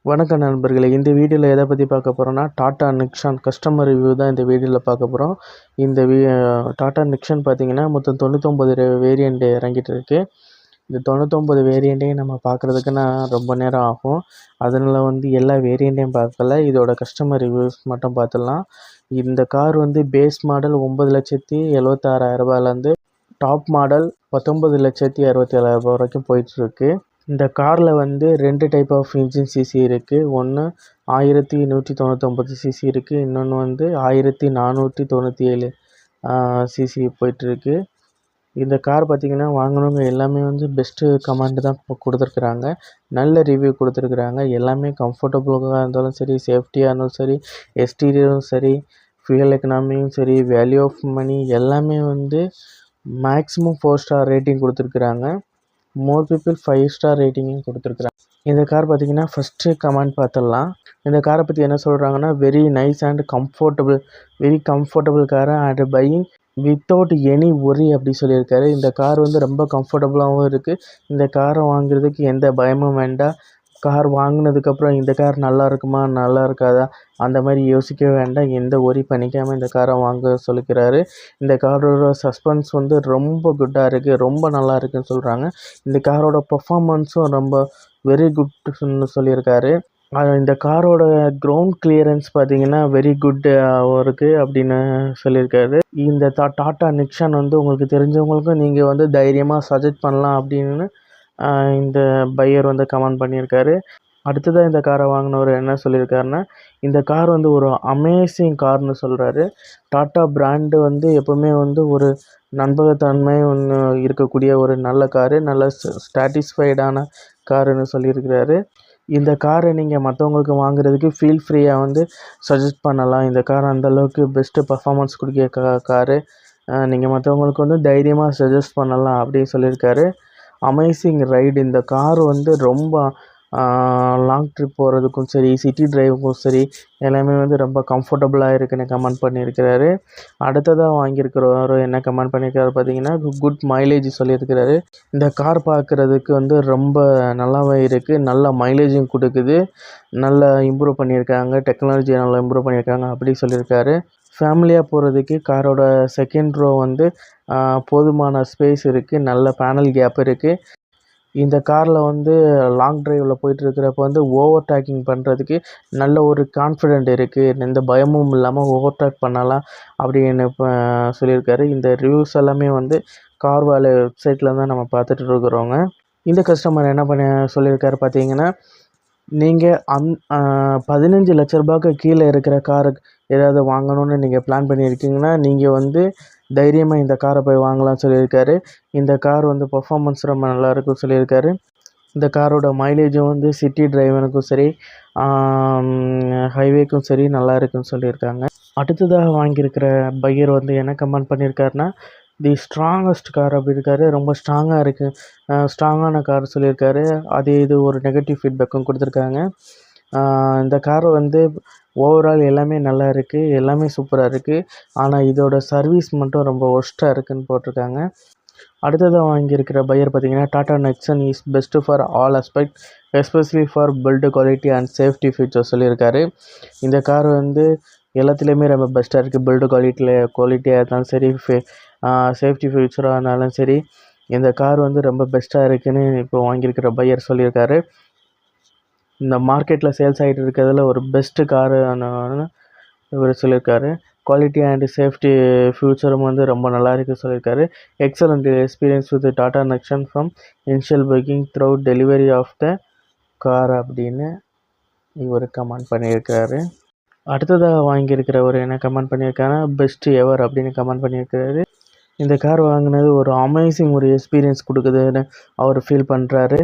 வணக்கம் நண்பர்களே. இந்த வீடியோவில் எதை பற்றி பார்க்க போகிறோன்னா, டாடா நிக்ஸான் கஸ்டமர் ரிவ்யூ தான் இந்த வீடியோவில் பார்க்க போகிறோம். இந்த டாடா நிக்ஸான் பார்த்தீங்கன்னா மொத்தம் 99 வேரியண்ட் இறங்கிட்டு இருக்கு. இந்த 99 வேரியண்ட்டையும் நம்ம பார்க்குறதுக்குன்னா ரொம்ப நேரம் ஆகும். அதனால் எல்லா வேரியண்ட்டையும் பார்க்கல, இதோட கஸ்டமர் ரிவ்யூஸ் மட்டும் பார்த்துடலாம். இந்த car base model 9,76,000 top model 19,67,000 வரைக்கும் போயிட்டுருக்கு. இந்த காரில் 2 டைப் ஆஃப் இன்ஜின் சிசி இருக்குது. ஒன்று 1199 சிசி இருக்குது, இன்னொன்று 1497 சிசி போயிட்டுருக்கு. இந்த கார் பார்த்திங்கன்னா வாங்கினவங்க எல்லாமே பெஸ்ட்டு கமெண்ட் தான் கொடுத்துருக்குறாங்க. நல்ல ரிவ்யூ கொடுத்துருக்குறாங்க. எல்லாமே கம்ஃபர்டபுளாக இருந்தாலும் சரி, சேஃப்டியாக இருந்தாலும் சரி, எக்ஸ்டீரியரும் சரி, ஃபியூயல் எக்கனாமியும் சரி, வேல்யூ ஆஃப் மணி எல்லாமே மேக்ஸிமம் 4 ஸ்டார் ரேட்டிங் கொடுத்துருக்குறாங்க. மோர் பீப்புள் 5 ஸ்டார் ரேட்டிங்கும் கொடுத்துருக்குறாங்க. இந்த கார் பார்த்திங்கன்னா ஃபஸ்ட்டு கமெண்ட் பார்த்துடலாம். இந்த காரை பற்றி என்ன சொல்கிறாங்கன்னா, very nice and comfortable car and buying without any worry அப்படி சொல்லியிருக்காரு. இந்த கார் ரொம்ப கம்ஃபர்டபுளாகவும் இருக்குது. இந்த காரை வாங்குறதுக்கு எந்த பயமும் வேண்டாம். கார் வாங்கினதுக்கப்புறம் இந்த கார் நல்லா இருக்குமா நல்லா இருக்காதா அந்த மாதிரி யோசிக்கவே வேண்டாம். எந்த ஒரி பண்ணிக்காமல் இந்த காரை வாங்க சொல்லிக்கிறாரு. இந்த காரோட சஸ்பென்ஸ் ரொம்ப குட்டாக இருக்குது, ரொம்ப நல்லா இருக்குதுன்னு சொல்கிறாங்க. இந்த காரோட பர்ஃபார்மன்ஸும் ரொம்ப வெரி குட்னு சொல்லியிருக்காரு. இந்த காரோட கிரவுண்ட் கிளியரன்ஸ் பார்த்திங்கன்னா வெரி குட் இருக்குது அப்படின்னு சொல்லியிருக்காரு. இந்த டாடா நிக்ஸான் உங்களுக்கு தெரிஞ்சவங்களுக்கும் நீங்கள் தைரியமாக சஜெக்ட் பண்ணலாம் அப்படின்னு இந்த பையர் கமெண்ட் பண்ணியிருக்காரு. அடுத்ததாக இந்த காரை வாங்கினவர் என்ன சொல்லியிருக்காருன்னா, இந்த கார் ஒரு அமேசிங் கார்னு சொல்கிறாரு. டாட்டா பிராண்டு எப்போவுமே ஒரு நம்பகத்தன்மை இருக்கக்கூடிய ஒரு நல்ல காரு, நல்ல சாட்டிஸ்ஃபைடான காருன்னு சொல்லியிருக்கிறாரு. இந்த காரை நீங்கள் மற்றவங்களுக்கு வாங்குறதுக்கு ஃபீல் ஃப்ரீயாக சஜெஸ்ட் பண்ணலாம். இந்த கார் அந்தளவுக்கு பெஸ்ட்டு பர்ஃபார்மன்ஸ் கொடுக்க காரு. நீங்கள் மற்றவங்களுக்கு தைரியமாக சஜெஸ்ட் பண்ணலாம் அப்படின்னு சொல்லியிருக்காரு. Amazing ride. இந்த கார் ரொம்ப லாங் ட்ரிப் போகிறதுக்கும் சரி, சிட்டி டிரைவுக்கும் சரி எல்லாமே ரொம்ப கம்ஃபர்டபுளாக இருக்குன்னு கமெண்ட் பண்ணியிருக்கிறாரு. அடுத்ததாக வாங்கியிருக்கிறவர் என்ன கமெண்ட் பண்ணியிருக்காரு பார்த்தீங்கன்னா, குட் மைலேஜ் சொல்லியிருக்கிறாரு. இந்த கார் பார்க்குறதுக்கு ரொம்ப நல்லாவே இருக்குது, நல்ல மைலேஜும் கொடுக்குது, நல்லா இம்ப்ரூவ் பண்ணியிருக்காங்க, டெக்னாலஜி நல்லா இம்ப்ரூவ் பண்ணியிருக்காங்க அப்படி சொல்லியிருக்காரு. ஃபேமிலியாக போகிறதுக்கு காரோட செகண்ட் ரோ போதுமான ஸ்பேஸ் இருக்குது, நல்ல பேனல் கேப் இருக்குது. இந்த காரில் லாங் டிரைவில் போயிட்டுருக்கிறப்ப ஓவர்டேக்கிங் பண்ணுறதுக்கு நல்ல ஒரு கான்ஃபிடென்ட் இருக்குது, எந்த பயமும் இல்லாமல் ஓவர்டேக் பண்ணலாம் அப்படின்னு சொல்லியிருக்காரு. இந்த ரிவ்யூஸ் எல்லாமே கார் வேலை வெப்சைட்டில் தான் நம்ம பார்த்துட்டு இருக்கிறோங்க. இந்த கஸ்டமர் என்ன சொல்லியிருக்காரு பார்த்தீங்கன்னா, நீங்கள் 15 லட்ச ரூபாய்க்கு கீழே இருக்கிற காரு ஏதாவது வாங்கணும்னு நீங்கள் பிளான் பண்ணியிருக்கீங்கன்னா, நீங்கள் தைரியமாக இந்த காரை போய் வாங்கலாம்னு சொல்லியிருக்காரு. இந்த கார் பர்ஃபார்மன்ஸ் ரொம்ப நல்லாயிருக்குன்னு சொல்லியிருக்காரு. இந்த காரோட மைலேஜும் சிட்டி டிரைவனுக்கும் சரி, ஹைவேக்கும் சரி நல்லா இருக்குன்னு சொல்லியிருக்காங்க. அடுத்ததாக வாங்கியிருக்கிற பையர் என்ன கமெண்ட் பண்ணியிருக்காருன்னா, தி ஸ்ட்ராங்கஸ்ட் கார் அப்படி இருக்காரு. ரொம்ப ஸ்ட்ராங்காக இருக்குது, ஸ்ட்ராங்கான கார் சொல்லியிருக்காரு. அதே இது ஒரு நெகட்டிவ் ஃபீட்பேக்கும் கொடுத்துருக்காங்க. இந்த கார் ஓவரால் எல்லாமே நல்லா இருக்குது, எல்லாமே சூப்பராக இருக்குது. ஆனால் இதோட சர்வீஸ் மட்டும் ரொம்ப ஒர்ஸ்ட்டாக இருக்குதுன்னு போட்டிருக்காங்க. அடுத்ததாக வாங்கியிருக்கிற பையர் பார்த்திங்கன்னா, Tata Nexon is best for all aspect especially for build quality and safety features சொல்லியிருக்காரு. இந்த கார் எல்லாத்துலேயுமே ரொம்ப பெஸ்ட்டாக இருக்குது. பில்டு குவாலிட்டியாக இருந்தாலும் சரி, சேஃப்டி ஃபீச்சராக இருந்தாலும் சரி, இந்த கார் ரொம்ப பெஸ்ட்டாக இருக்குதுன்னு இப்போ வாங்கியிருக்கிற பையர் சொல்லியிருக்காரு. இந்த மார்க்கெட்டில் சேல்ஸ் ஆகிட்டு இருக்கிறதுல ஒரு பெஸ்ட்டு காரு இவர் சொல்லியிருக்காரு. குவாலிட்டி அண்ட் சேஃப்டி ஃபியூச்சரும் ரொம்ப நல்லா இருக்குன்னு சொல்லியிருக்காரு. Excellent experience with Tata Nexon from initial booking through delivery of the car அப்படின்னு இவர் கமெண்ட் பண்ணியிருக்காரு. அடுத்ததாக வாங்கியிருக்கிறவர் என்ன கமெண்ட் பண்ணியிருக்காருன்னா, பெஸ்ட்டு எவர் அப்படின்னு கமெண்ட் பண்ணியிருக்காரு. இந்த கார் வாங்கினது ஒரு அமேசிங் ஒரு எக்ஸ்பீரியன்ஸ் கொடுக்குதுன்னு அவர் ஃபீல் பண்ணுறாரு.